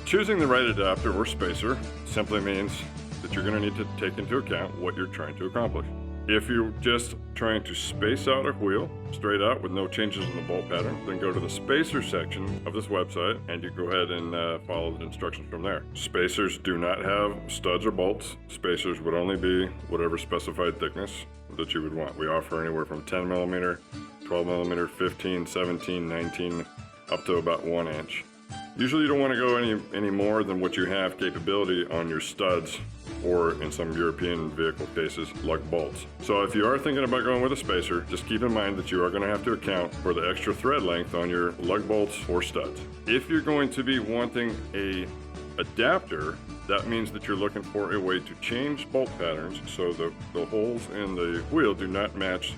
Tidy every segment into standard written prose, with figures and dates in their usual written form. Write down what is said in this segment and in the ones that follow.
Choosing the right adapter or spacer simply means that you're going to need to take into account what you're trying to accomplish. If you're just trying to space out a wheel straight out with no changes in the bolt pattern, then go to the spacer section of this website and you go ahead and follow the instructions from there. Spacers do not have studs or bolts. Spacers would only be whatever specified thickness that you would want. We offer anywhere from 10 millimeter, 12 millimeter, 15, 17, 19, up to about 1 inch. Usually you don't want to go any more than what you have capability on your studs, or in some European vehicle cases, lug bolts. So if you are thinking about going with a spacer, just keep in mind that you are going to have to account for the extra thread length on your lug bolts or studs. If you're going to be wanting a adapter, that means that you're looking for a way to change bolt patterns so the holes in the wheel do not match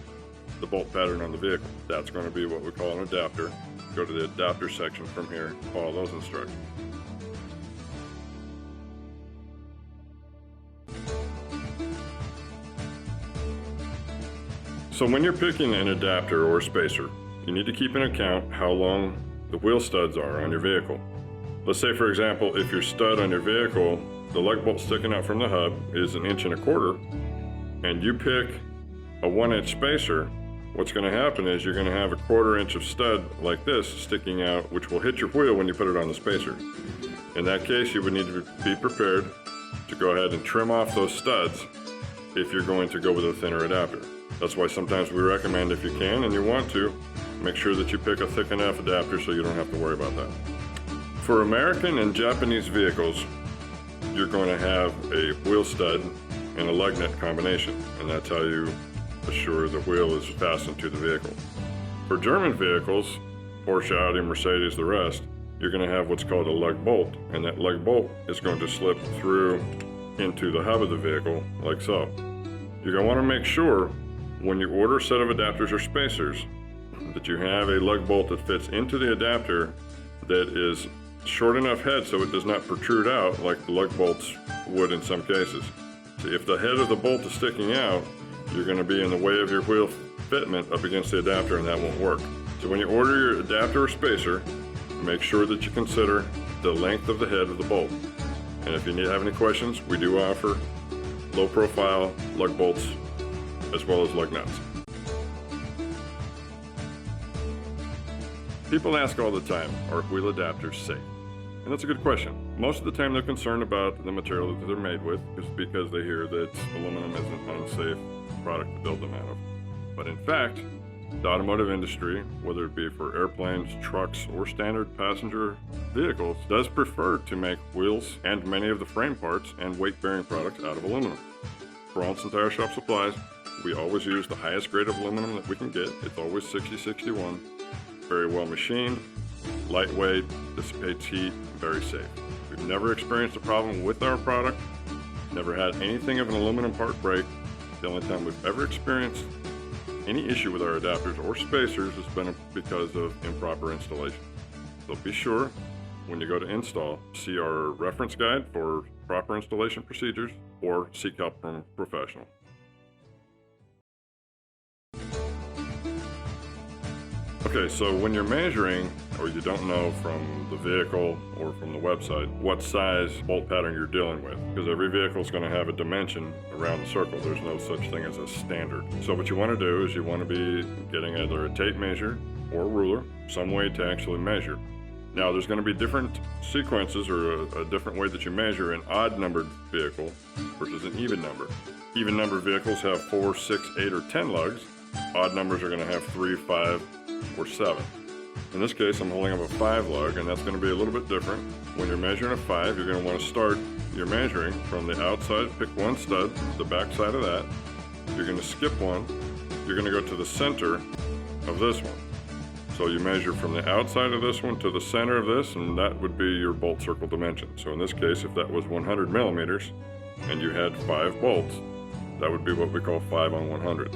the bolt pattern on the vehicle. That's going to be what we call an adapter. Go to the adapter section from here, follow those instructions. So when you're picking an adapter or spacer, you need to keep in account how long the wheel studs are on your vehicle. Let's say, for example, if your stud on your vehicle, the lug bolt sticking out from the hub is 1.25 inches, and you pick a 1-inch spacer, what's going to happen is you're going to have a 1/4 inch of stud like this sticking out, which will hit your wheel when you put it on the spacer. In that case, you would need to be prepared to go ahead and trim off those studs if you're going to go with a thinner adapter. That's why sometimes we recommend, if you can and you want to, make sure that you pick a thick enough adapter so you don't have to worry about that. For American and Japanese vehicles, you're going to have a wheel stud and a lug nut combination, and that's how you assure the wheel is fastened to the vehicle. For German vehicles, Porsche, Audi, Mercedes, the rest, you're going to have what's called a lug bolt, and that lug bolt is going to slip through into the hub of the vehicle like so. You're going to want to make sure when you order a set of adapters or spacers that you have a lug bolt that fits into the adapter that is short enough head so it does not protrude out like the lug bolts would in some cases. So if the head of the bolt is sticking out, you're going to be in the way of your wheel fitment up against the adapter, and that won't work. So when you order your adapter or spacer, make sure that you consider the length of the head of the bolt. And if you have any questions, we do offer low profile lug bolts as well as lug nuts. People ask all the time, are wheel adapters safe? And that's a good question. Most of the time they're concerned about the material that they're made with, just because they hear that aluminum is an unsafe product to build them out of. But in fact, the automotive industry, whether it be for airplanes, trucks, or standard passenger vehicles, does prefer to make wheels and many of the frame parts and weight-bearing products out of aluminum. Bronson Tire Shop Supplies, we always use the highest grade of aluminum that we can get. It's always 6061. Very well machined, lightweight, dissipates heat, very safe. We've never experienced a problem with our product, never had anything of an aluminum part break. The only time we've ever experienced any issue with our adapters or spacers has been because of improper installation. So be sure, when you go to install, see our reference guide for proper installation procedures or seek help from a professional. Okay, so when you're measuring, or you don't know from the vehicle or from the website what size bolt pattern you're dealing with, because every vehicle is going to have a dimension around the circle. There's no such thing as a standard. So what you want to do is you want to be getting either a tape measure or a ruler, some way to actually measure. Now there's going to be different sequences or a different way that you measure an odd numbered vehicle versus an even number. Even numbered vehicles have 4, 6, 8, or 10 lugs. Odd numbers are going to have 3, 5, or 7. In this case, I'm holding up a 5 lug, and that's going to be a little bit different. When you're measuring a 5, you're going to want to start your measuring from the outside, pick one stud, the back side of that. You're going to skip one. You're going to go to the center of this one. So you measure from the outside of this one to the center of this, and that would be your bolt circle dimension. So in this case, if that was 100 millimeters and you had 5 bolts, that would be what we call 5 on 100.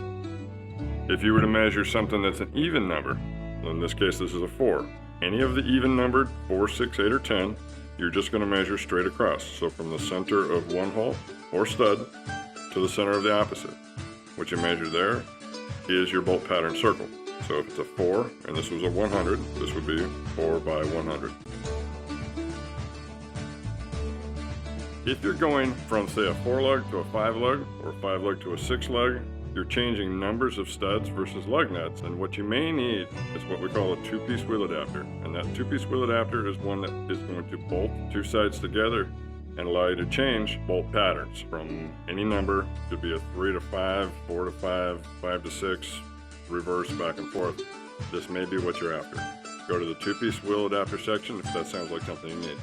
If you were to measure something that's an even number, in this case this is a 4, any of the even numbered 4, 6, 8, or 10, you're just going to measure straight across. So from the center of one hole or stud to the center of the opposite. What you measure there is your bolt pattern circle. So if it's a 4 and this was a 100, this would be 4 by 100. If you're going from, say, a 4-lug to a 5-lug or a 5-lug to a 6-lug, you're changing numbers of studs versus lug nuts, and what you may need is what we call a 2-piece wheel adapter. And that 2-piece wheel adapter is one that is going to bolt 2 sides together and allow you to change bolt patterns from any number. Could be a 3 to 5, 4 to 5, 5 to 6, reverse, back and forth. This may be what you're after. Go to the 2-piece wheel adapter section if that sounds like something you need.